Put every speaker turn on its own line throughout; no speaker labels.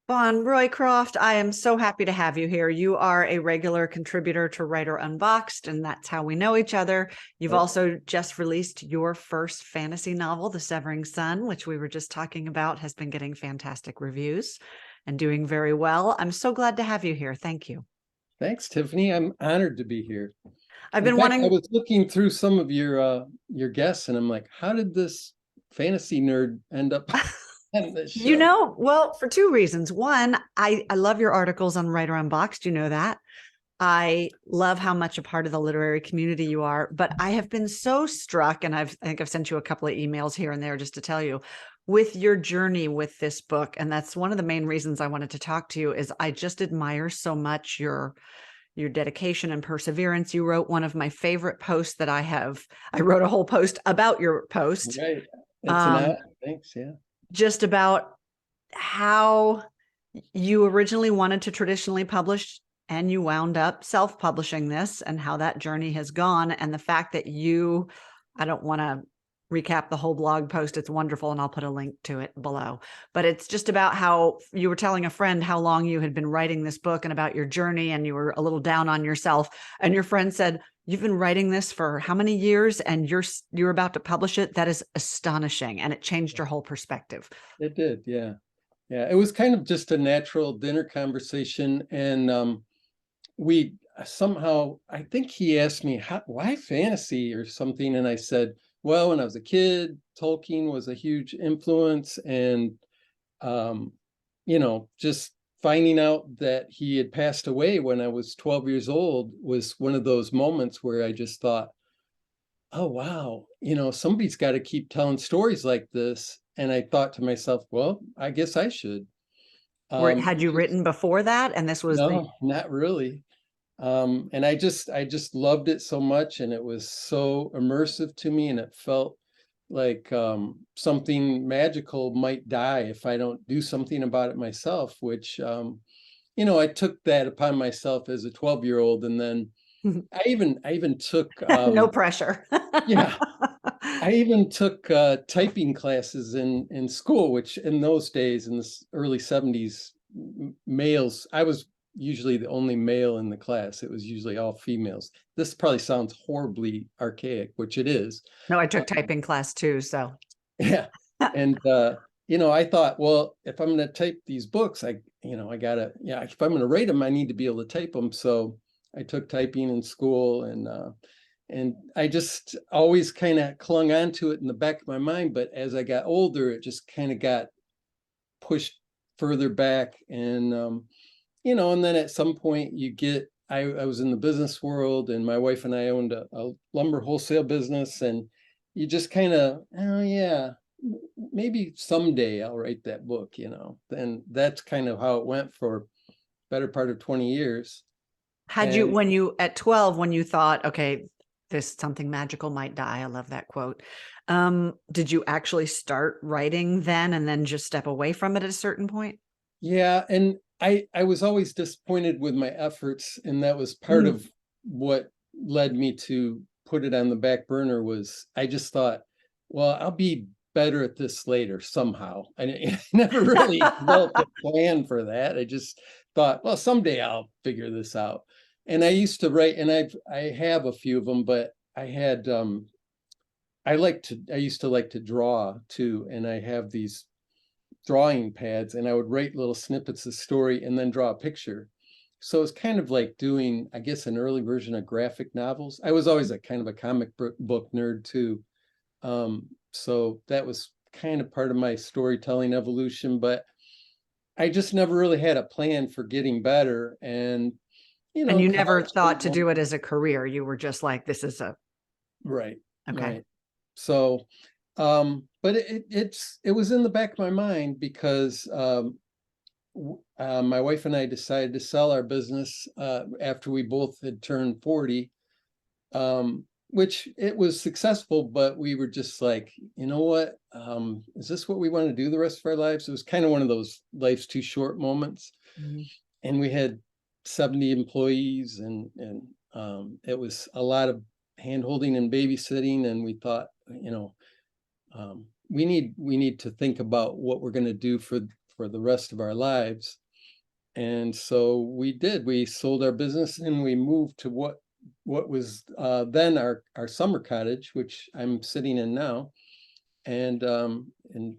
Vaughn Roycroft, I am so happy to have you here. You are a regular contributor to Writer Unboxed, and that's how we know each other. You've
Right.
also just released your first fantasy novel, The Severing Sun, which we were just talking about, has been getting fantastic reviews and doing very well. I'm so glad to have you here. Thank you.
Thanks, Tiffany. I'm honored to be here.
I've
In
been
fact, I
wanting,
was looking through some of your guests, and I'm like, how did this fantasy nerd end up on this show?
well, for two reasons. One, I love your articles on Writer Unboxed. You know that. I love how much a part of the literary community you are, but I have been so struck, and I think I've sent you a couple of emails here and there just to tell you, with your journey with this book. And that's one of the main reasons I wanted to talk to you is I just admire so much your dedication and perseverance. You wrote one of my favorite posts that I have. I wrote a whole post about your post,
Right. It's an
um,
honor. Thanks. Yeah.
just about how you originally wanted to traditionally publish and you wound up self-publishing this, and how that journey has gone, and the fact that I don't want to recap the whole blog post. It's wonderful, and I'll put a link to it below. But it's just about how you were telling a friend how long you had been writing this book and about your journey, and you were a little down on yourself. And your friend said, "You've been writing this for how many years, and you're about to publish it? That is astonishing." And it changed your whole perspective.
It did. Yeah. Yeah. It was kind of just a natural dinner conversation. And we somehow, I think he asked me, why fantasy or something? And I said, well, when I was a kid, Tolkien was a huge influence. And um, just finding out that he had passed away when I was 12 years old was one of those moments where I just thought, oh, wow, somebody's got to keep telling stories like this. And I thought to myself, well, I guess I should.
Had you
Because
written before that? And this was the
no, not really. And I just loved it so much, and it was so immersive to me, and it felt like something magical might die if I don't do something about it myself, which I took that upon myself as a 12-year-old. And then I even took
no pressure.
yeah, I even took typing classes in school, which in those days, in the early 70s, males, I was usually the only male in the class. It was usually all females. This probably sounds horribly archaic, which it is.
No, I
Uh,
took typing class too. So
yeah. And I thought, well, if I'm going to type these books, I gotta, yeah, if I'm going to write them, I need to be able to type them. So I took typing in school, and I just always kind of clung on to it in the back of my mind. But as I got older, it just kind of got pushed further back. And then at some point I was in the business world, and my wife and I owned a lumber wholesale business. And you just kind of, oh yeah, maybe someday I'll write that book. And that's kind of how it went for better part of 20 years. And
when you at 12, when you thought, okay, this something magical might die. I love that quote. Did you actually start writing then and then just step away from it at a certain point?
yeah, and I was always disappointed with my efforts, and that was part
Mm.
of what led me to put it on the back burner. Was I just thought, well, I'll be better at this later somehow. I never really developed a plan for that. I just thought, well, someday I'll figure this out. And I used to write, and I have a few of them, but I used to like to draw too, and I have these drawing pads, and I would write little snippets of story and then draw a picture. So it's kind of like doing, I guess, an early version of graphic novels. I was always a kind of a comic book nerd too. So that was kind of part of my storytelling evolution, but I just never really had a plan for getting better. And,
And you never
college came
thought to do it
along.
as a career. You were just like, this is a
Right,
okay.
right. So, but it was in the back of my mind because my wife and I decided to sell our business after we both had turned 40, which it was successful, but we were just like, you know what? Is this what we want to do the rest of our lives? It was kind of one of those life's too short moments.
Mhm.
And we had 70 employees, and it was a lot of hand holding and babysitting. And we thought, we need to think about what we're going to do for the rest of our lives. And so we sold our business and we moved to what was then our summer cottage, which I'm sitting in now. And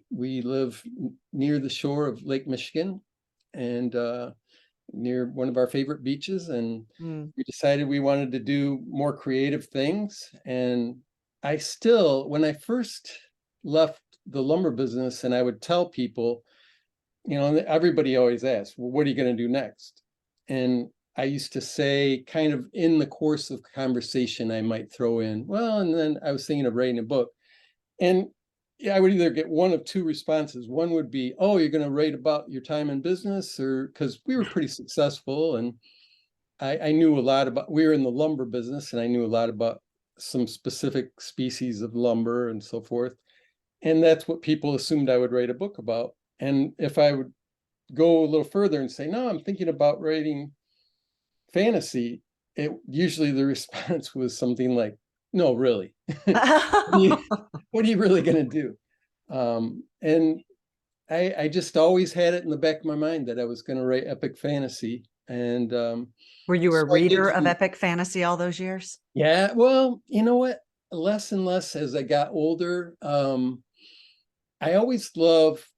we live near the shore of Lake Michigan and near one of our favorite beaches. And we decided we wanted to do more creative things. And I still, when I first left the lumber business, and I would tell people, you know, everybody always asks, well, what are you going to do next? And I used to say, kind of in the course of conversation, I might throw in, well, and then I was thinking of writing a book. And yeah, I would either get one of two responses. One would be, oh, you're going to write about your time in business, or because we were pretty successful. And I knew a lot about, we were in the lumber business, and I knew a lot about some specific species of lumber and so forth. And that's what people assumed I would write a book about. And if I would go a little further and say, no, I'm thinking about writing fantasy, it usually the response was something like, no, really. What are you really going to do? And I just always had it in the back of my mind that I was going to write epic fantasy. And
were you a
so
reader of epic fantasy all those years?
Yeah, well, you know what? Less and less as I got older. I always loved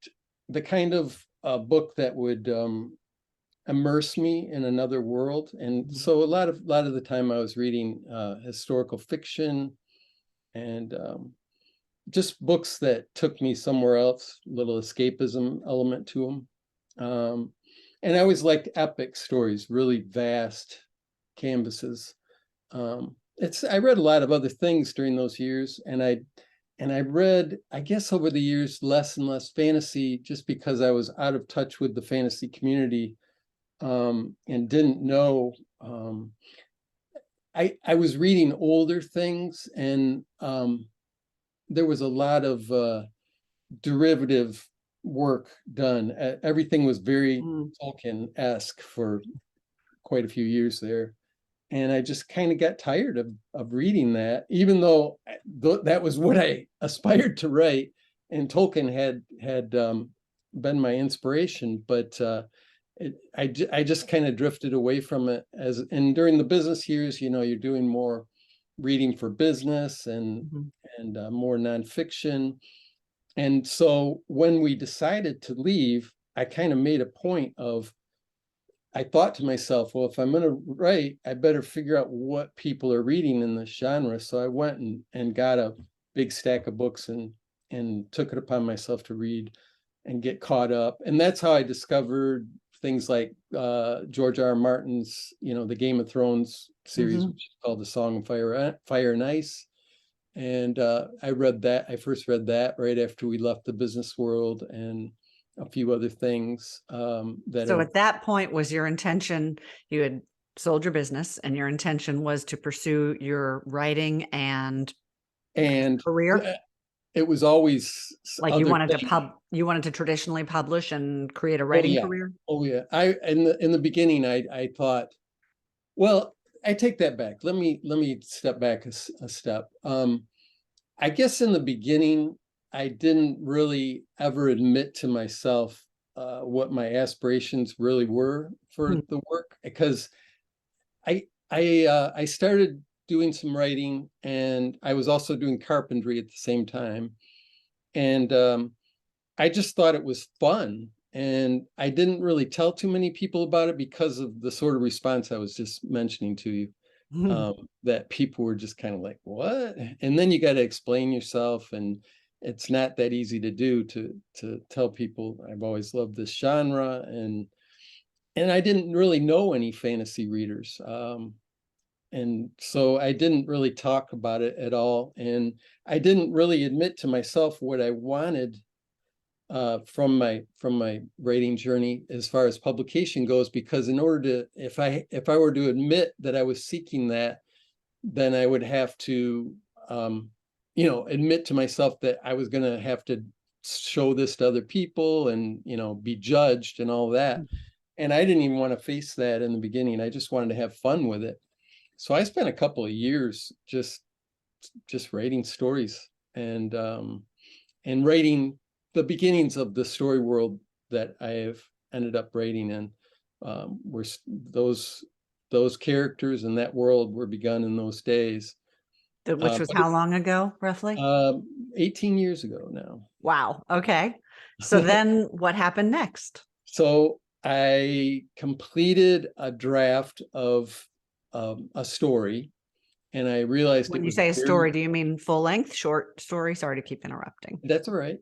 the kind of book that would immerse me in another world. And so a lot of the time I was reading historical fiction and just books that took me somewhere else, little escapism element to them. And I always liked epic stories, really vast canvases. I read a lot of other things during those years, and I read, I guess over the years, less and less fantasy, just because I was out of touch with the fantasy community, and didn't know. I was reading older things, and there was a lot of derivative work done. Everything was very Tolkien-esque for quite a few years there. And I just kind of got tired of reading that, even though that was what I aspired to write. And Tolkien had been my inspiration, but I just kind of drifted away from it. And during the business years, you know, you're doing more reading for business and more nonfiction. And so when we decided to leave, I kind of made a point of, I thought to myself, well, if I'm going to write, I better figure out what people are reading in this genre. So I went and got a big stack of books and took it upon myself to read and get caught up. And that's how I discovered things like George R. R. Martin's, you know, the Game of Thrones series, which is called The Song of Fire and Ice. And I first read that right after we left the business world, and a few other things
So at that point, was your intention, you had sold your business and your intention was to pursue your writing and career?
It was always
like you wanted to traditionally publish and create a writing career?
Oh yeah. In the beginning, I thought, well, I take that back. Let me step back a step. I guess in the beginning, I didn't really ever admit to myself what my aspirations really were for the work, because I started doing some writing, and I was also doing carpentry at the same time, and I just thought it was fun, and I didn't really tell too many people about it because of the sort of response I was just mentioning to you. That people were just kind of like, what? And then you got to explain yourself, and it's not that easy to do, to tell people I've always loved this genre, and I didn't really know any fantasy readers, and so I didn't really talk about it at all, and I didn't really admit to myself what I wanted from my writing journey as far as publication goes, because in order to, if I were to admit that I was seeking that, then I would have to admit to myself that I was going to have to show this to other people and, you know, be judged and all that. And I didn't even want to face that in the beginning. I just wanted to have fun with it. So I spent a couple of years just writing stories and writing the beginnings of the story world that I've ended up writing in. Were those characters in that world were begun in those days.
Which was how long ago, roughly?
18 years ago now.
Wow. Okay. So then what happened next?
So I completed a draft of a story, and I realized
When
it
you
was
say a story,
very,
do you mean full length, short story? Sorry to keep interrupting.
that's all right.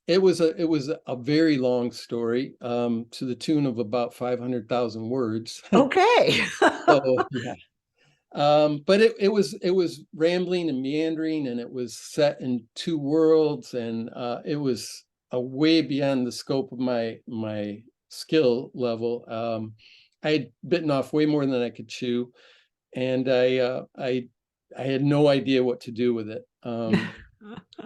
It was a very long story, to the tune of about 500,000 words.
Okay.
So yeah. But it was rambling and meandering, and it was set in two worlds, and it was way beyond the scope of my skill level. I had bitten off way more than I could chew, and I had no idea what to do with it. So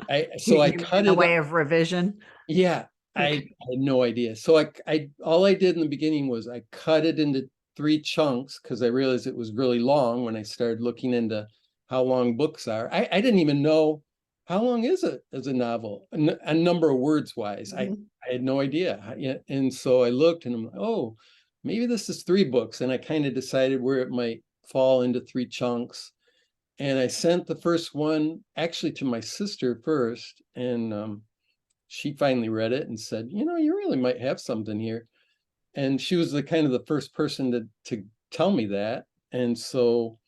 I
You mean in
cut
the
it
way
up.
of revision?
Yeah, I
Okay.
had no idea. So I all I did in the beginning was I cut it into three chunks, because I realized it was really long when I started looking into how long books are. I didn't even know how long is it as a novel, a number of words wise.
Mhm.
I had no idea. Yeah, and so I looked, and I'm like, oh, maybe this is three books, and I kind of decided where it might fall into three chunks. And I sent the first one actually to my sister first, and she finally read it and said, you really might have something here. And she was the kind of the first person to tell me that. And so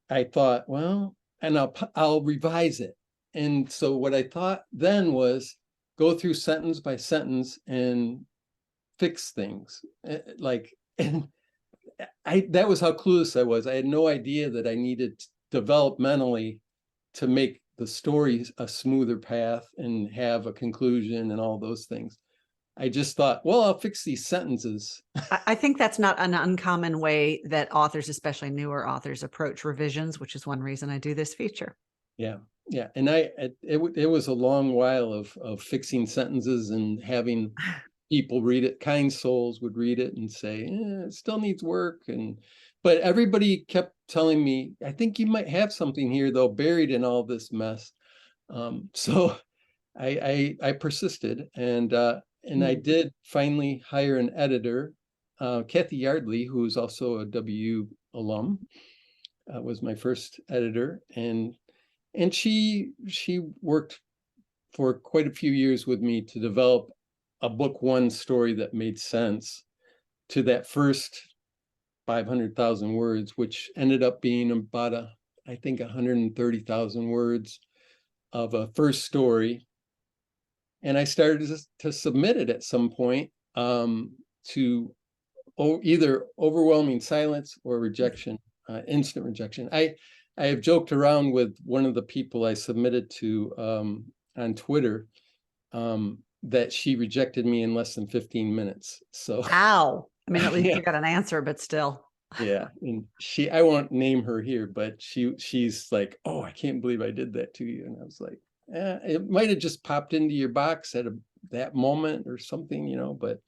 I thought, well, and I'll revise it. And so what I thought then was go through sentence by sentence and fix things. Like, and that was how clueless I was. I had no idea that I needed developmentally to make the story a smoother path and have a conclusion and all those things. I just thought, well, I'll fix these sentences.
I think that's not an uncommon way that authors, especially newer authors, approach revisions, which is one reason I do this feature.
Yeah, yeah. And it was a long while of fixing sentences and having people read it. Kind souls would read it and say, it still needs work. But everybody kept telling me, I think you might have something here, though, buried in all this mess. So I persisted, and I did finally hire an editor, Kathy Yardley, who's also a WU alum, was my first editor, and she worked for quite a few years with me to develop a book one story that made sense to that first 500,000 words, which ended up being about I think 130,000 words of a first story. And I started to submit it at some point, to either overwhelming silence or rejection, instant rejection. I have joked around with one of the people I submitted to, on Twitter, that she rejected me in less than 15 minutes. So
Ow. I mean, at least
yeah,
you got an answer, but still.
yeah. And I won't name her here, but she's like, oh, I can't believe I did that to you. And I was like, it might have just popped into your box at that moment or something, but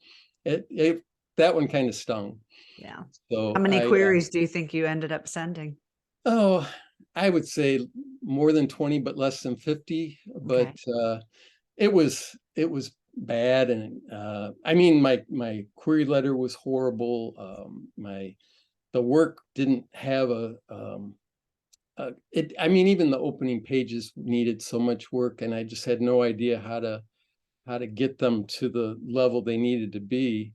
that one kind of stung.
Yeah. How
So
many queries do you think you ended up sending?
oh, I would say more than 20, but less than 50. But
Okay.
it was bad, and I mean, my query letter was horrible. The work didn't have I mean, even the opening pages needed so much work, and I just had no idea how to get them to the level they needed to be.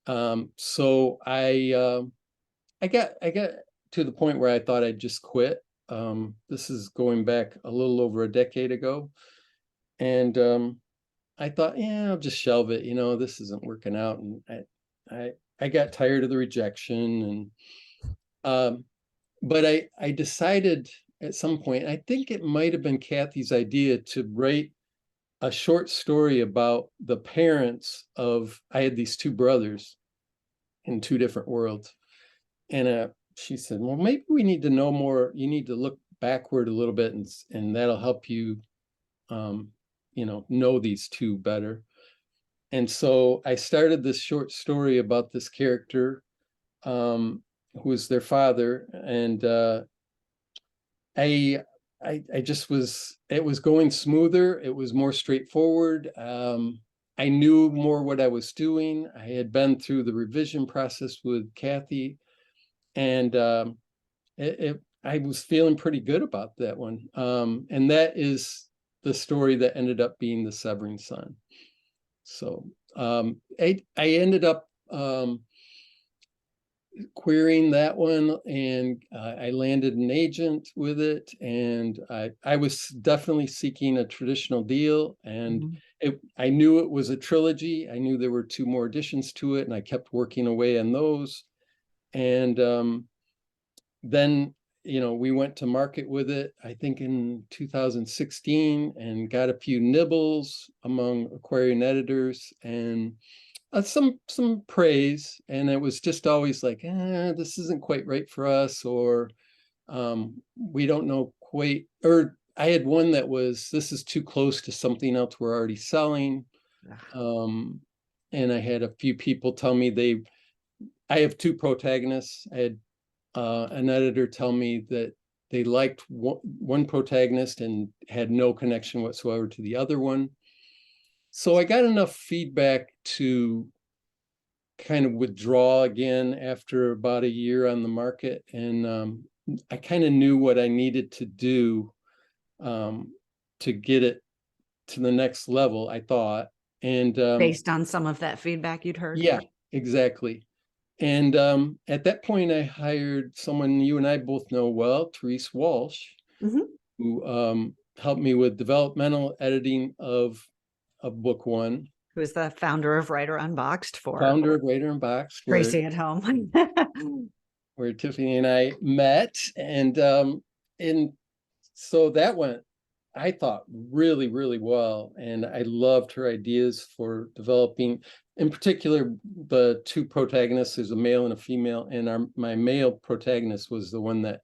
So I got to the point where I thought I'd just quit. This is going back a little over a decade ago, and I thought, yeah, I'll just shelve it. This isn't working out, and I got tired of the rejection, and but I decided at some point, I think it might have been Kathy's idea, to write a short story about the parents of. I had these two brothers in two different worlds, and she said, well, maybe we need to know more. You need to look backward a little bit, and that'll help you, know these two better. And so I started this short story about this character, who was their father, and I I just was. It was going smoother. It was more straightforward. I knew more what I was doing. I had been through the revision process with Kathy, and I was feeling pretty good about that one. And that is the story that ended up being The Severing Son. So I ended up querying that one, and I landed an agent with it, and I was definitely seeking a traditional deal, and I knew it was a trilogy. I knew there were 2 more additions to it, and I kept working away on those. And then, we went to market with it, I think in 2016, and got a few nibbles among Aquarian editors, and some praise, and it was just always like, this isn't quite right for us, or we don't know quite. Or I had one that was, this is too close to something else we're already selling. And I had a few people tell me I have 2 protagonists. I had an editor tell me that they liked one protagonist and had no connection whatsoever to the other one. So I got enough feedback to kind of withdraw again after about a year on the market. And I kind of knew what I needed to do to get it to the next level, I thought. And
based on some of that feedback you'd heard.
Yeah, exactly. And at that point, I hired someone you and I both know well, Therese Walsh, who helped me with developmental editing of book 1.
Who is the founder of Writer Unboxed
Founder of Writer Unboxed,
Tracy at home.
where Tiffany and I met. And so that went, I thought, really, really well. And I loved her ideas for developing, in particular, the 2 protagonists. There's a male and a female. And my male protagonist was the one that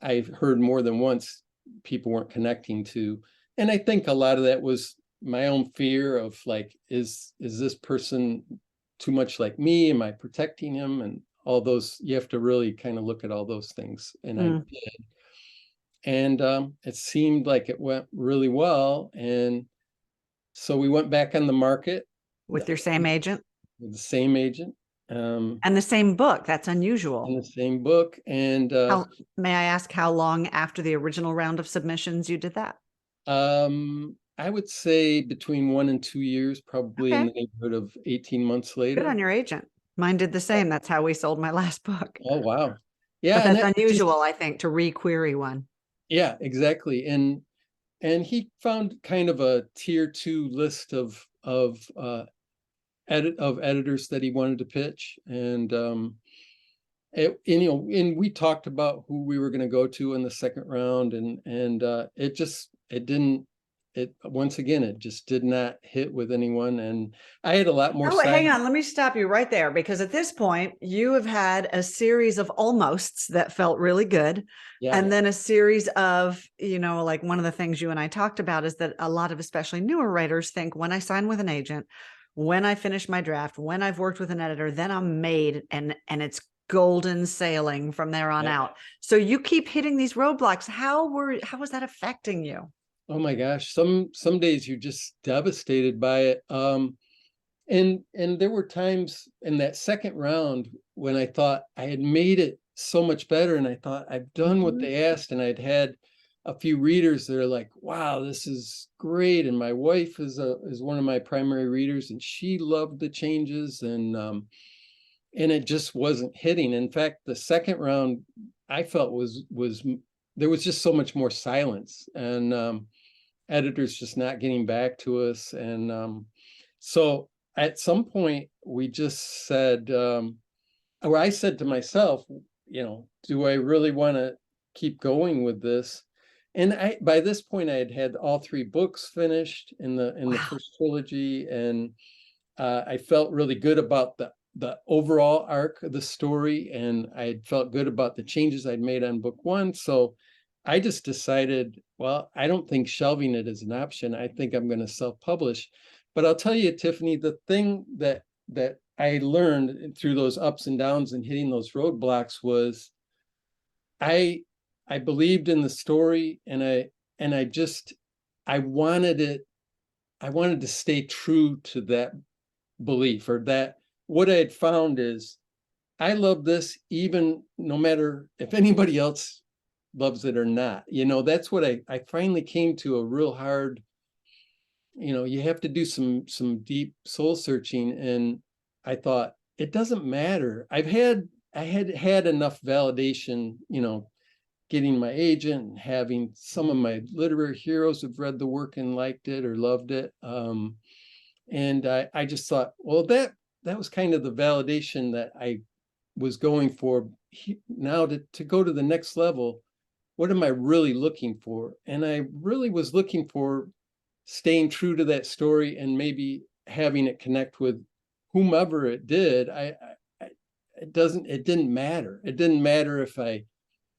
I've heard more than once people weren't connecting to. And I think a lot of that was my own fear of like, is this person too much like me? Am I protecting him? And all those, you have to really kind of look at all those things. And I did. And it seemed like it went really well. And so we went back on the market.
With your same agent?
With the same agent.
And the same book. That's unusual.
And the same book. And
may I ask how long after the original round of submissions you did that?
I would say between 1 and 2 years, probably in the neighborhood of 18 months later.
Good on your agent. Mine did the same. That's how we sold my last book.
Oh, wow. Yeah.
But that's unusual, I think, to re-query one.
Yeah, exactly. And he found kind of a tier 2 list of editors that he wanted to pitch. And and we talked about who we were going to go to in the second round, and once again, it just did not hit with anyone. And I had a lot more.
Oh, hang on. Let me stop you right there, because at this point you have had a series of almosts that felt really good. Yeah. And then a series of, like one of the things you and I talked about is that a lot of especially newer writers think, when I sign with an agent, when I finish my draft, when I've worked with an editor, then I'm made, and it's golden sailing from there on out. So you keep hitting these roadblocks. How was that affecting you?
Oh my gosh, some days you're just devastated by it. And there were times in that second round when I thought I had made it so much better, and I thought I've done what they asked, and I'd had a few readers that are like, wow, this is great. And my wife is one of my primary readers, and she loved the changes, and it just wasn't hitting. In fact, the second round I felt was there was just so much more silence, and editors just not getting back to us. And so at some point we just said, or I said to myself, do I really want to keep going with this? And by this point I had all 3 books finished in the first trilogy, and I felt really good about the overall arc of the story, and I had felt good about the changes I'd made on book 1. So I just decided, well, I don't think shelving it is an option. I think I'm going to self-publish. But I'll tell you, Tiffany, the thing that I learned through those ups and downs and hitting those roadblocks was I believed in the story, and I wanted it I wanted to stay true to that belief, or that what I had found is I love this even no matter if anybody else loves it or not. That's what I finally came to a real hard, you have to do some deep soul searching. And I thought, it doesn't matter. I had enough validation, getting my agent and having some of my literary heroes have read the work and liked it or loved it. And I just thought, well, that was kind of the validation that I was going for. Now to go to the next level, what am I really looking for? And I really was looking for staying true to that story and maybe having it connect with whomever it did. It didn't matter. It didn't matter if I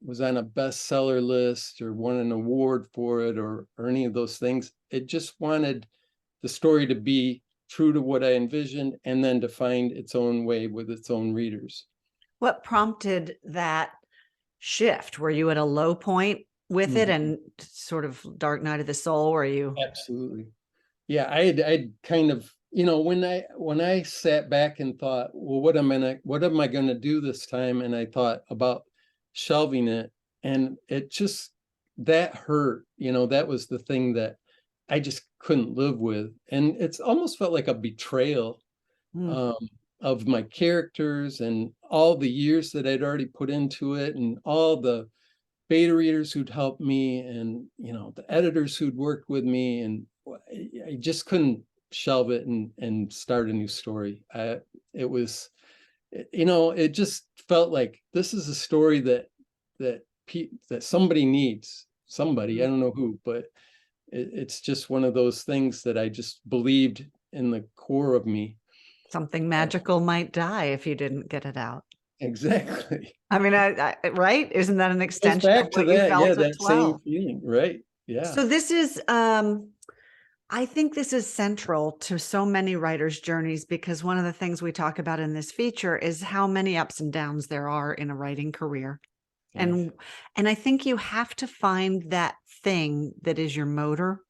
was on a bestseller list or won an award for it or any of those things. It just wanted the story to be true to what I envisioned, and then to find its own way with its own readers.
What prompted that shift? Were you at a low point with it and sort of dark night of the soul? Were you?
Absolutely. Yeah, I'd kind of, when I sat back and thought, well, what am I gonna do this time? And I thought about shelving it, and it just, that hurt. That was the thing that I just couldn't live with. And it's almost felt like a betrayal of my characters and all the years that I'd already put into it, and all the beta readers who'd helped me, and the editors who'd worked with me. And I just couldn't shelve it and start a new story. It just felt like this is a story that somebody needs. Somebody, I don't know who, but it's just one of those things that I just believed in the core of me.
Something magical might die if you didn't get it out.
Exactly.
I mean, right? Isn't that an
Goes
extension of
back to
what you
that, yeah,
felt
that
as well?
same feeling, right? Yeah.
So this is, I think this is central to so many writers' journeys, because one of the things we talk about in this feature is how many ups and downs there are in a writing career.
Yes.
And I think you have to find that thing that is your motor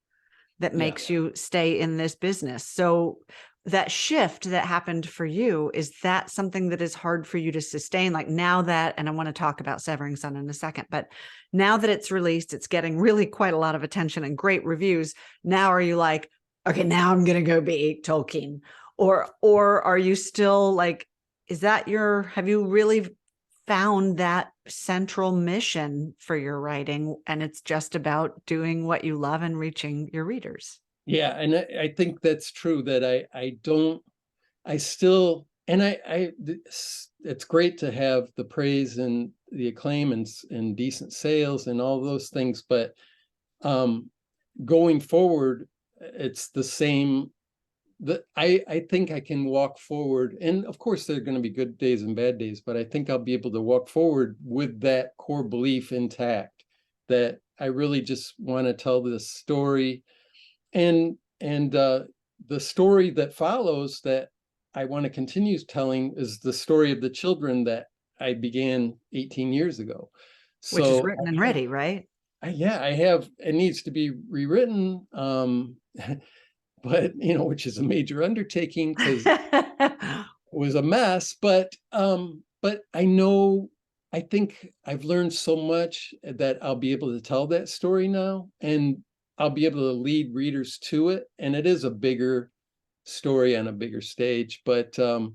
that
Yeah.
makes you stay in this business. So that shift that happened for you, is that something that is hard for you to sustain? Like now that, and I want to talk about Severing Sun in a second, but now that it's released, it's getting really quite a lot of attention and great reviews. Now, are you like, okay, now I'm going to go be Tolkien? Or are you still like, have you really found that central mission for your writing, and it's just about doing what you love and reaching your readers?
Yeah, and I think that's true, that I still, and it's great to have the praise and the acclaim and decent sales and all those things, but going forward, it's the same. That I think I can walk forward, and of course there are going to be good days and bad days, but I think I'll be able to walk forward with that core belief intact, that I really just want to tell this story. And the story that follows, that I want to continue telling, is the story of the children that I began 18 years ago.
Which is
So
written and ready, right?
I have, it needs to be rewritten, but which is a major undertaking because it was a mess. But I think I've learned so much that I'll be able to tell that story now, and I'll be able to lead readers to it. And it is a bigger story on a bigger stage. But I'm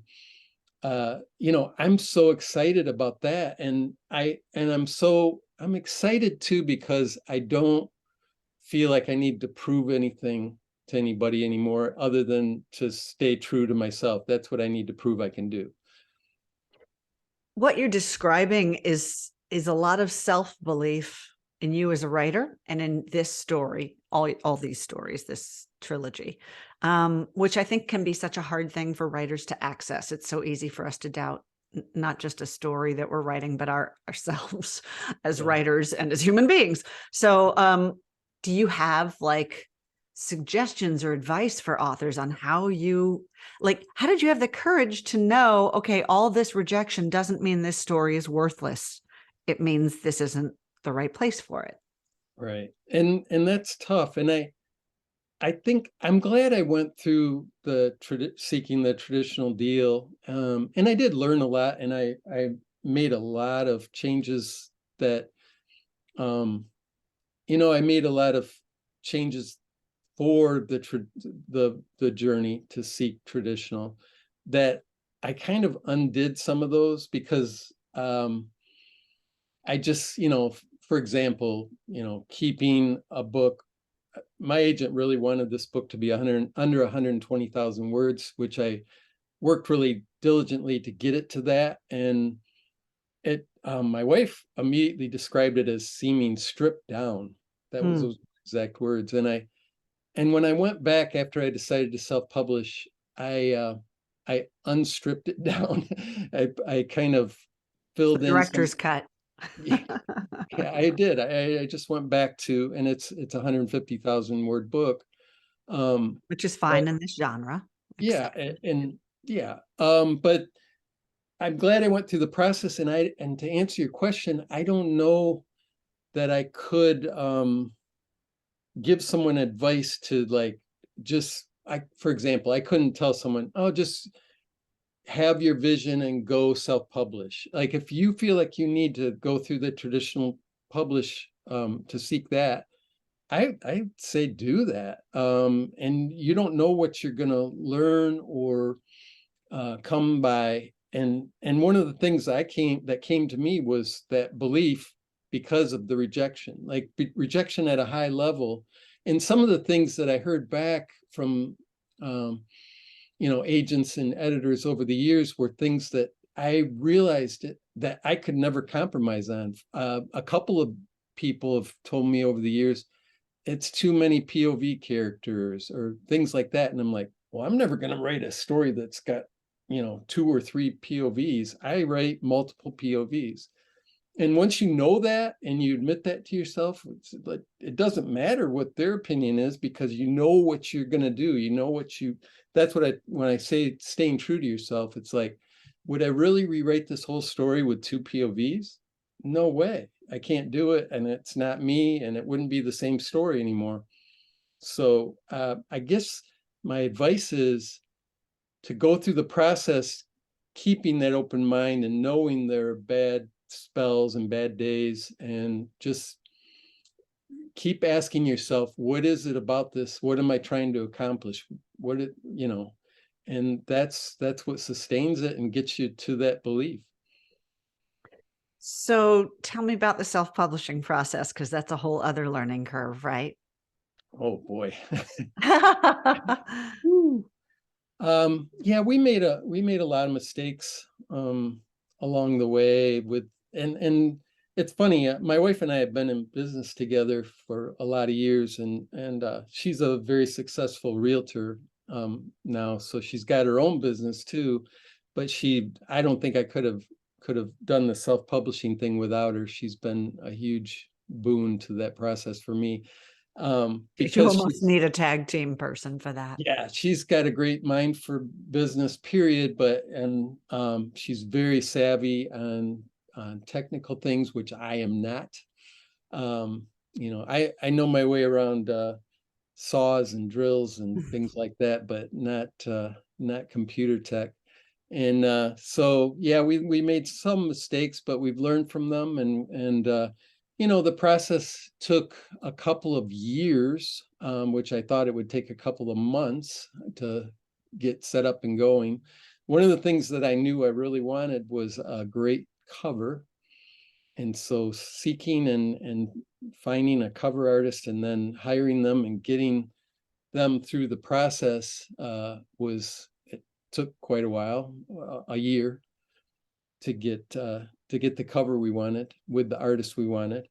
so excited about that. And I'm excited too, because I don't feel like I need to prove anything to anybody anymore, other than to stay true to myself. That's what I need to prove I can do.
What you're describing is a lot of self-belief in you as a writer, and in this story, all these stories, this trilogy, which I think can be such a hard thing for writers to access. It's so easy for us to doubt not just a story that we're writing, but ourselves as writers and as human beings. So do you have like suggestions or advice for authors on how did you have the courage to know, okay, all this rejection doesn't mean this story is worthless. It means this isn't the right place for it.
Right. And that's tough. And think I'm glad I went through the seeking the traditional deal. And I did learn a lot, and I made a lot of changes that, I made a lot of changes for the journey to seek traditional, that I kind of undid some of those because I just, for example, keeping a book. My agent really wanted this book to be under 120,000 words, which I worked really diligently to get it to that. And my wife immediately described it as seeming stripped down. That was those exact words. And when I went back after I decided to self-publish, I unstripped it down. I kind of filled in some.
Director's cut.
Yeah, I did. I just went back to, and it's a 150,000 word book.
Which is fine in this genre.
Yeah, and yeah. But I'm glad I went through the process, and to answer your question, I don't know that I could give someone advice to, like, for example, I couldn't tell someone, oh, just have your vision and go self-publish. Like, if you feel like you need to go through the traditional publish to seek that, I say do that. And you don't know what you're going to learn or come by. And one of the things that came to me was that belief, because of the rejection, like rejection at a high level. And some of the things that I heard back from agents and editors over the years were things that I realized that I could never compromise on. A couple of people have told me over the years, it's too many POV characters or things like that. And I'm like, well, I'm never going to write a story that's got, 2 or 3 POVs. I write multiple POVs. And once you know that and you admit that to yourself, it's like, it doesn't matter what their opinion is, because you know what you're going to do. That's when I say staying true to yourself, it's like, would I really rewrite this whole story with 2 POVs? No way. I can't do it. And it's not me, and it wouldn't be the same story anymore. So I guess my advice is to go through the process, keeping that open mind and knowing there are bad spells and bad days, and just keep asking yourself, what is it about this? What am I trying to accomplish? And that's what sustains it and gets you to that belief.
So tell me about the self-publishing process, because that's a whole other learning curve, right?
Oh boy. Yeah, we made a lot of mistakes along the way and it's funny, my wife and I have been in business together for a lot of years, and she's a very successful realtor now, so she's got her own business too, but I don't think I could have done the self-publishing thing without her. She's been a huge boon to that process for me.
You
Because
almost need a tag team person for that.
yeah, she's got a great mind for business, period. But she's very savvy on technical things, which I am not. I know my way around saws and drills and things like that, but not computer tech. And so yeah, we made some mistakes, but we've learned from them, and the process took a couple of years, which I thought it would take a couple of months to get set up and going. One of the things that I knew I really wanted was a great cover. And so seeking and finding a cover artist and then hiring them and getting them through the process it took quite a while, a year, to get the cover we wanted with the artist we wanted.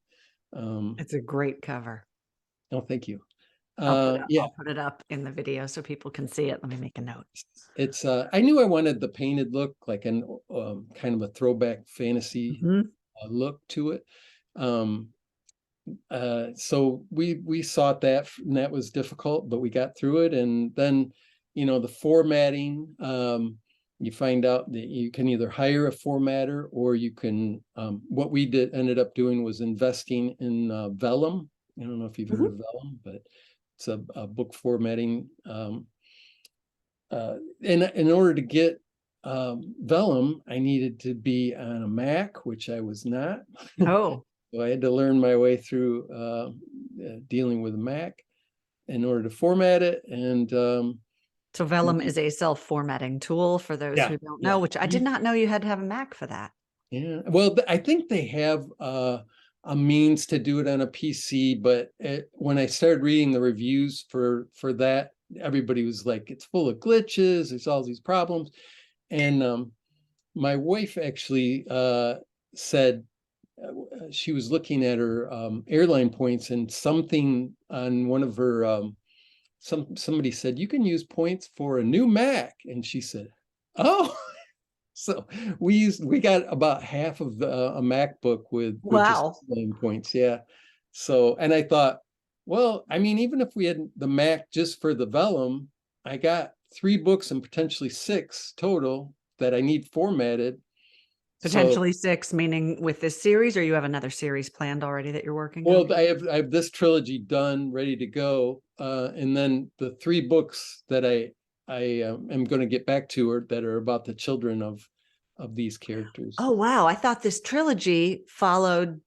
It's a great cover.
Oh, thank you.
I'll put it up in the video so people can see it. Let me make a note.
It's I knew I wanted the painted look, like an kind of a throwback fantasy look to it. So we sought that, and that was difficult, but we got through it. And then, the formatting, you find out that you can either hire a formatter, or you can, what we ended up doing was investing in Vellum. I don't know if you've heard of Vellum, but It's a book formatting. In order to get Vellum, I needed to be on a Mac, which I was not.
Oh,
So I had to learn my way through dealing with a Mac in order to format it. And
so Vellum is a self-formatting tool for those
yeah,
who don't know,
yeah,
which I did not know you had to have a Mac for that.
yeah. Well, I think they have a means to do it on a PC, but when I started reading the reviews for that, everybody was like, "It's full of glitches. There's all these problems." And my wife actually said she was looking at her airline points, and something on one of her somebody said you can use points for a new Mac, and she said, "Oh." So we got about half of a MacBook with just
Wow.
airline points, yeah. So, and I thought, well, I mean, even if we had the Mac just for the Vellum, I got 3 books and potentially 6 total that I need formatted. So,
Potentially 6, meaning with this series, or you have another series planned already that you're working on?
well, I have this trilogy done, ready to go, and then the 3 books that I am going to get back to are that are about the children of these characters.
Oh, wow. I thought this trilogy followed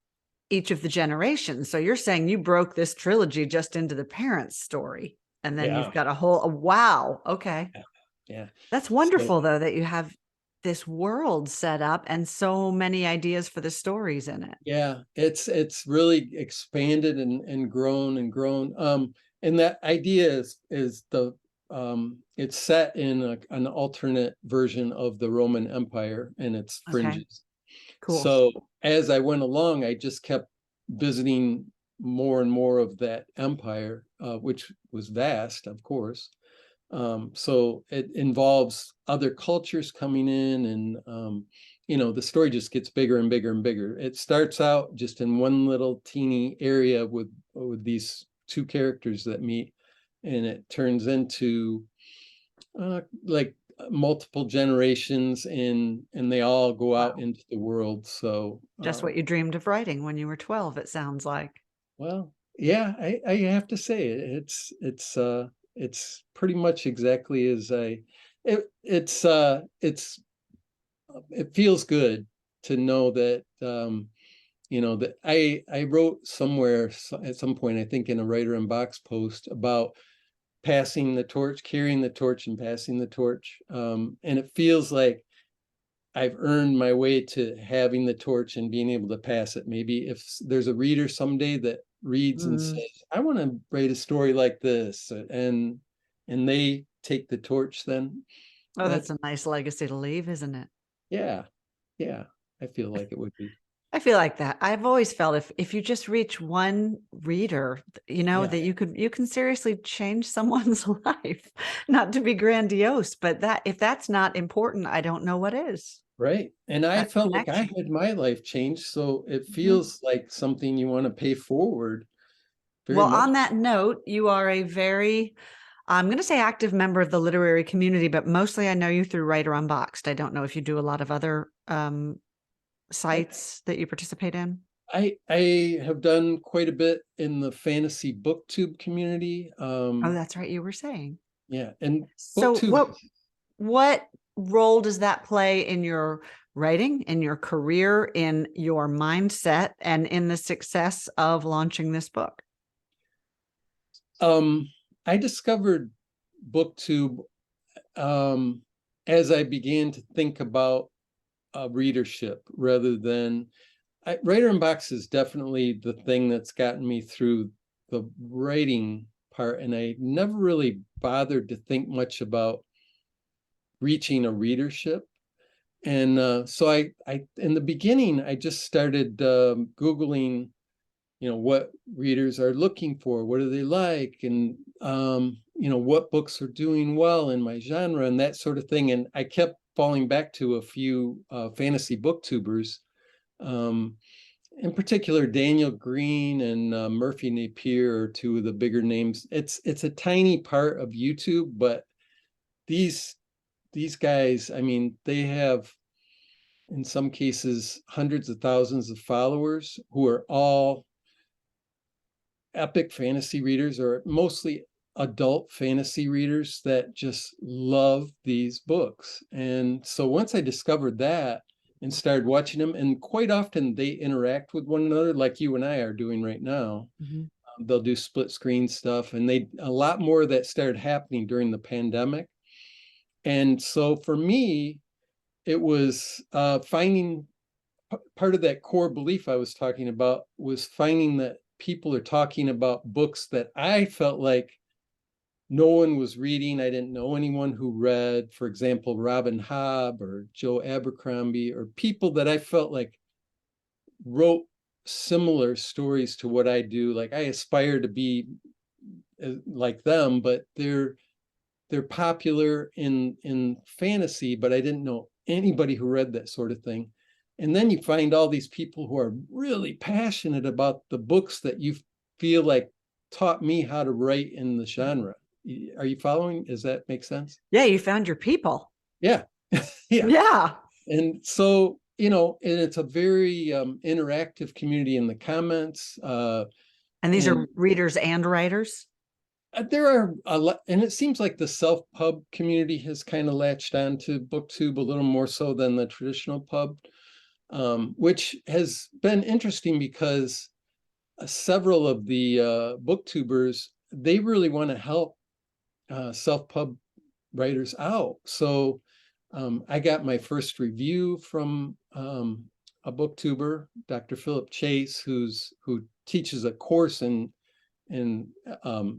each of the generations. So you're saying you broke this trilogy just into the parents' story. And then you've
Yeah,
got a whole, wow. Okay.
yeah, yeah.
That's
So
wonderful, though, that you have this world set up and so many ideas for the stories in it.
yeah, it's really expanded and grown and grown. And that idea is it's set in an alternate version of the Roman Empire and its
Okay.
fringes.
Cool.
So as I went along, I just kept visiting more and more of that empire, which was vast, of course. So it involves other cultures coming in, and the story just gets bigger and bigger and bigger. It starts out just in one little teeny area with these 2 characters that meet, and it turns into like multiple generations, and they all go out
Wow.
into the world. So
Just what you dreamed of writing when you were 12, it sounds like.
well, yeah, I have to say it's pretty much exactly as it feels good to know that that I wrote somewhere at some point, I think in a Writer in Box post, about passing the torch, carrying the torch and passing the torch. And it feels like I've earned my way to having the torch and being able to pass it. Maybe if there's a reader someday that reads and
Mm.
says, "I want to write a story like this," and they take the torch, then
Oh,
that
that's a nice legacy to leave, isn't it?
yeah, yeah, I feel like it would be.
I feel like that. I've always felt if you just reach one reader,
Yeah,
that you can seriously change someone's life. Not to be grandiose, but that if that's not important, I don't know what is.
right. And I
That
felt like I
connection.
had my life changed, so it
Mhm.
feels like something you want to pay forward very
Well,
much.
on that note, you are a very, I'm going to say active member of the literary community, but mostly I know you through Writer Unboxed. I don't know if you do a lot of other
I,
sites that you participate in.
I have done quite a bit in the fantasy booktube community.
Oh, that's right. You were saying.
Yeah, and
So
booktube.
what role does that play in your writing, in your career, in your mindset, and in the success of launching this book?
Um, I discovered booktube um, as I began to think about readership rather than Writer in Box is definitely the thing that's gotten me through the writing part, and I never really bothered to think much about reaching a readership. And so I in the beginning, I just started Googling, what readers are looking for, what do they like, and what books are doing well in my genre and that sort of thing. And I kept falling back to a few fantasy booktubers, um, in particular Daniel Green and Murphy Napier are 2 of the bigger names. It's a tiny part of YouTube, but these these guys, I mean, they have in some cases hundreds of thousands of followers who are all epic fantasy readers, or mostly adult fantasy readers that just love these books. And so once I discovered that and started watching them, and quite often they interact with one another like you and I are doing right now.
Mhm.
They'll do split screen stuff, and a lot more of that started happening during the pandemic. And so for me, it was finding part of that core belief I was talking about, was finding that people are talking about books that I felt like no one was reading. I didn't know anyone who read, for example, Robin Hobb or Joe Abercrombie, or people that I felt like wrote similar stories to what I do. Like I aspire to be like them, but they're popular in fantasy, but I didn't know anybody who read that sort of thing. And then you find all these people who are really passionate about the books that you feel like taught me how to write in the genre. Are you following? Does that make sense?
Yeah, you found your people.
Yeah. Yeah.
Yeah.
And so, and it's a very interactive community in the comments.
And these
And
are readers and writers?
there are a lot, and it seems like the self-pub community has kind of latched on to BookTube a little more so than the traditional pub, which has been interesting because several of the booktubers, they really want to help self-pub writers out. So I got my first review from a booktuber, Dr. Philip Chase, who teaches a course in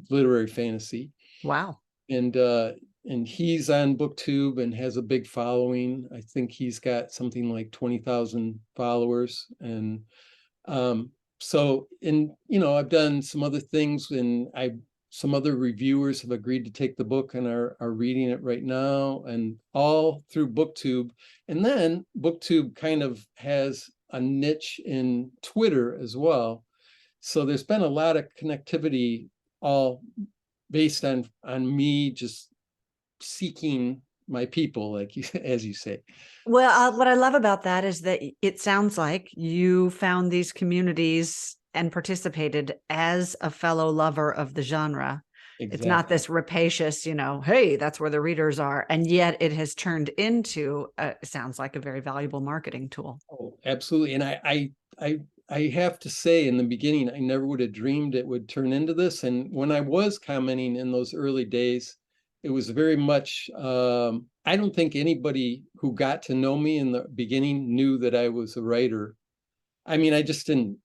literary fantasy.
Wow.
And he's on BookTube and has a big following. I think he's got something like 20,000 followers. And so, I've done some other things, and some other reviewers have agreed to take the book and are reading it right now, and all through BookTube. And then BookTube kind of has a niche in Twitter as well. So there's been a lot of connectivity, all based on me just seeking my people, like as you say.
Well, what I love about that is that it sounds like you found these communities and participated as a fellow lover of the genre.
Exactly.
It's not this rapacious, hey, that's where the readers are. And yet it has turned into, sounds like a very valuable marketing tool.
Oh, absolutely. And I have to say, in the beginning, I never would have dreamed it would turn into this. And when I was commenting in those early days, it was very much, I don't think anybody who got to know me in the beginning knew that I was a writer. I mean, I just didn't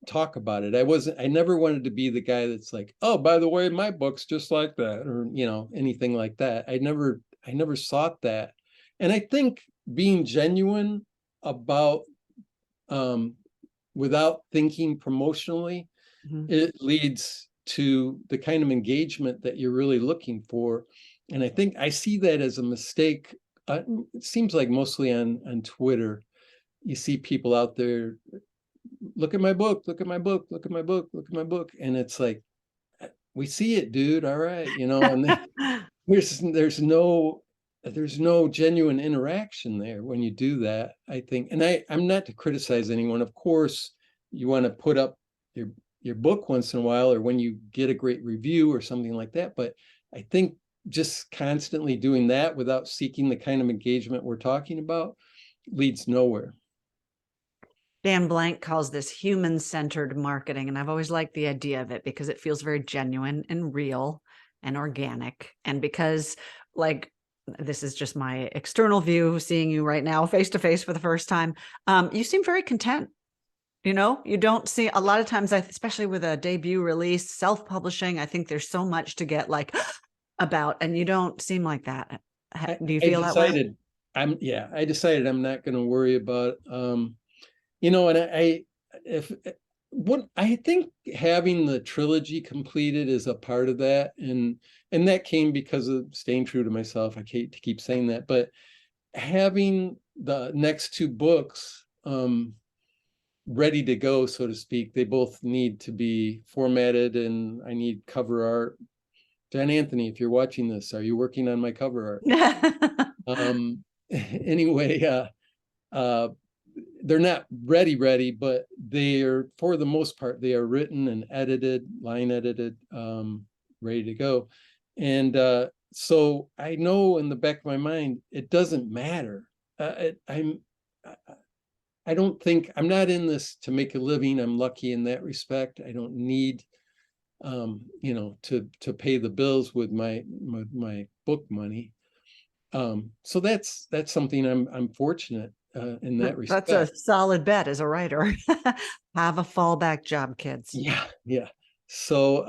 talk about it. I never wanted to be the guy that's like, oh, by the way, my book's just like that, or, anything like that. I never sought that. And I think being genuine about, without thinking promotionally, it leads to the kind of engagement that you're really looking for. And I think I see that as a mistake. It seems like mostly on Twitter, you see people out there, look at my book, look at my book, look at my book, look at my book. And it's like, we see it, dude. All right. And there's no genuine interaction there when you do that, I think. And I'm not to criticize anyone. Of course, you want to put up your book once in a while, or when you get a great review or something like that. But I think just constantly doing that without seeking the kind of engagement we're talking about leads nowhere.
Dan Blank calls this human-centered marketing. And I've always liked the idea of it because it feels very genuine and real and organic. And because, like, this is just my external view, seeing you right now face to face for the first time, you seem very content. You don't see a lot of times, especially with a debut release, self-publishing, I think there's so much to get like about, and you don't seem like that. Do you feel that way?
I decided I'm not going to worry about, and I think having the trilogy completed is a part of that. And that came because of staying true to myself. I hate to keep saying that, but having the next two books, ready to go, so to speak. They both need to be formatted, and I need cover art. Dan Anthony, if you're watching this, are you working on my cover art? Anyway, they're not ready, but they are, for the most part, they are written and edited, line edited, ready to go. And so I know in the back of my mind, it doesn't matter. I don't think, I'm not in this to make a living. I'm lucky in that respect. I don't need to pay the bills with my book money. So that's something I'm fortunate in that
That's a
respect.
solid bet as a writer. Have a fallback job, kids.
Yeah. So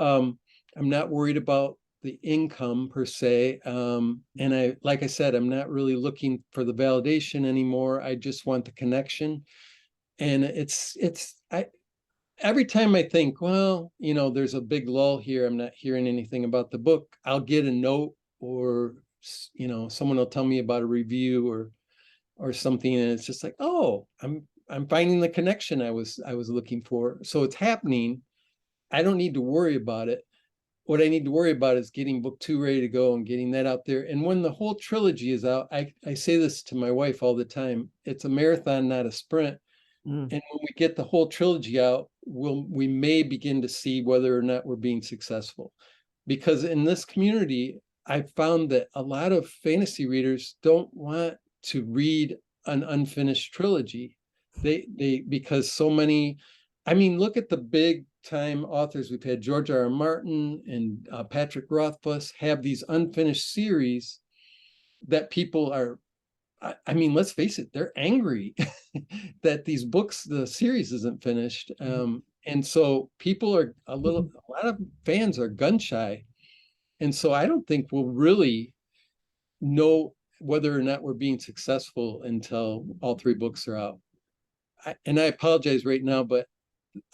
I'm not worried about the income per se. And like I said, I'm not really looking for the validation anymore. I just want the connection. And every time I think, well, there's a big lull here, I'm not hearing anything about the book, I'll get a note, or someone will tell me about a review or something, and it's just like, oh, I'm finding the connection I was looking for. So it's happening. I don't need to worry about it. What I need to worry about is getting book 2 ready to go and getting that out there. And when the whole trilogy is out, I say this to my wife all the time, it's a marathon, not a sprint. And when we get the whole trilogy out, we may begin to see whether or not we're being successful. Because in this community, I found that a lot of fantasy readers don't want to read an unfinished trilogy. Because so many, look at the big time authors we've had. George R. R. Martin and Patrick Rothfuss have these unfinished series that people are, let's face it, they're angry that the series isn't finished. And so people are a lot of fans are gun shy. And so I don't think we'll really know whether or not we're being successful until all 3 books are out. And I apologize right now, but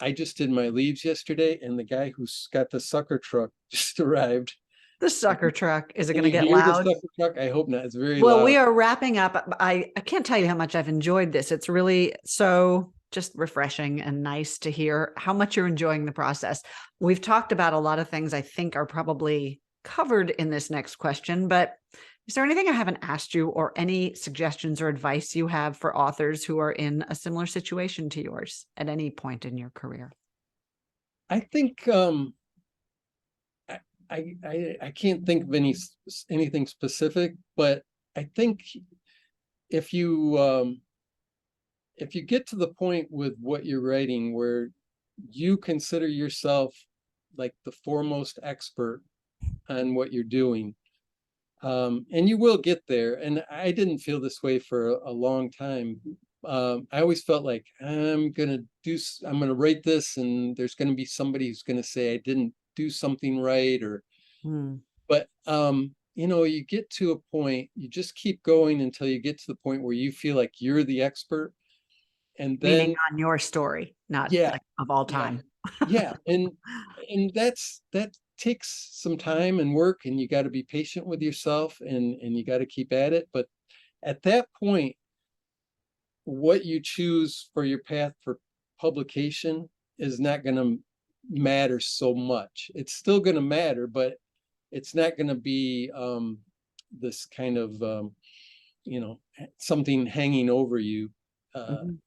I just did my leaves yesterday, and the guy who's got the sucker truck just arrived.
The sucker truck, is it
Can
going to
you
get
hear the
loud?
sucker truck? I hope not. It's very
Well,
loud.
we are wrapping up. I can't tell you how much I've enjoyed this. It's really so just refreshing and nice to hear how much you're enjoying the process. We've talked about a lot of things I think are probably covered in this next question, but is there anything I haven't asked you, or any suggestions or advice you have for authors who are in a similar situation to yours at any point in your career?
I think I can't think of anything specific, but I think if you get to the point with what you're writing where you consider yourself like the foremost expert on what you're doing, and you will get there. And I didn't feel this way for a long time. I always felt like I'm gonna write this, and there's gonna be somebody who's gonna say I didn't do something right, but you get to a point, you just keep going until you get to the point where you feel like you're the expert. And
Meaning
then,
on your story, not
yeah,
like of all
yeah,
time.
yeah. And that takes some time and work, and you got to be patient with yourself, and you got to keep at it. But at that point, what you choose for your path for publication is not going to matter so much. It's still going to matter, but it's not going to be this kind of something hanging over you.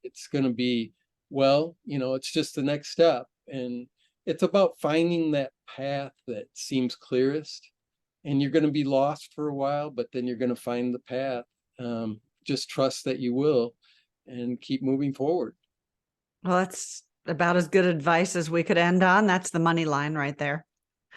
It's going to be, well, it's just the next step. And it's about finding that path that seems clearest. And you're going to be lost for a while, but then you're going to find the path. Just trust that you will, and keep moving forward.
Well, that's about as good advice as we could end on. That's the money line right there.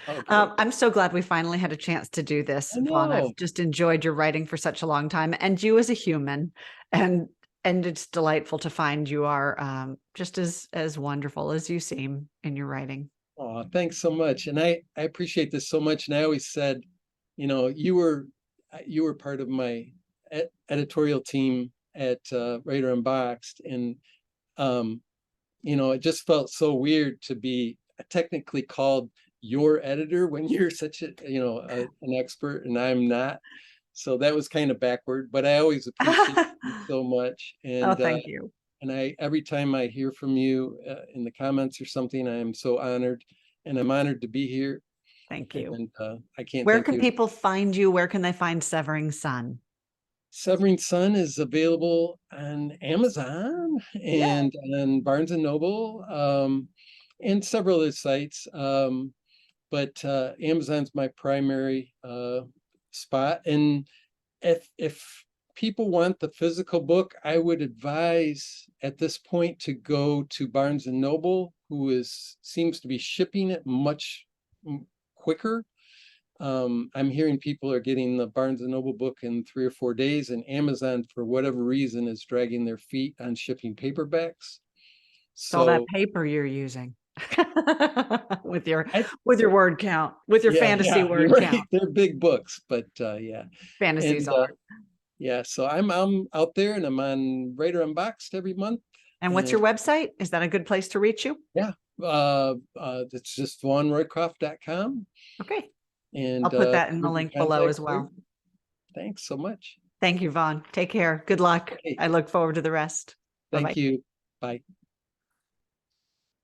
Okay.
I'm so glad we finally had a chance to do this,
I
Vaughn.
know.
I've just enjoyed your writing for such a long time, and you as a human, and it's delightful to find you are just as wonderful as you seem in your writing.
Oh, thanks so much. And I appreciate this so much. And I always said, you were part of my editorial team at Writer Unboxed, and it just felt so weird to be technically called your editor when you're such an expert and I'm not. So that was kind of backward, but I always appreciate you so much.
Oh, thank you.
And every time I hear from you in the comments or something, I am so honored, and I'm honored to be here.
Thank you.
And I can't
Where
thank
can
you.
people find you? Where can they find Severing Sun?
Severing Sun is available on Amazon
Yeah.
and on Barnes and Noble, and several other sites. But Amazon's my primary spot. And if people want the physical book, I would advise at this point to go to Barnes and Noble, who seems to be shipping it much quicker. I'm hearing people are getting the Barnes and Noble book in 3 or 4 days, and Amazon, for whatever reason, is dragging their feet on shipping paperbacks.
It's all that
So
paper you're using with your
I,
word count, with your fantasy
you're
word
right.
count.
They're big books, but yeah.
Fantasies
And
are.
yeah, so I'm out there, and I'm on Writer Unboxed every month.
And what's your website? Is that a good place to reach you?
Yeah, it's just vaughnroycroft.com.
Okay.
And
I'll put that in the
you can
link below as
contact
well.
me. Thanks so much.
Thank you, Vaughn. Take care. Good luck.
Okay.
I look forward to the rest.
Thank
Bye-bye.
you. Bye.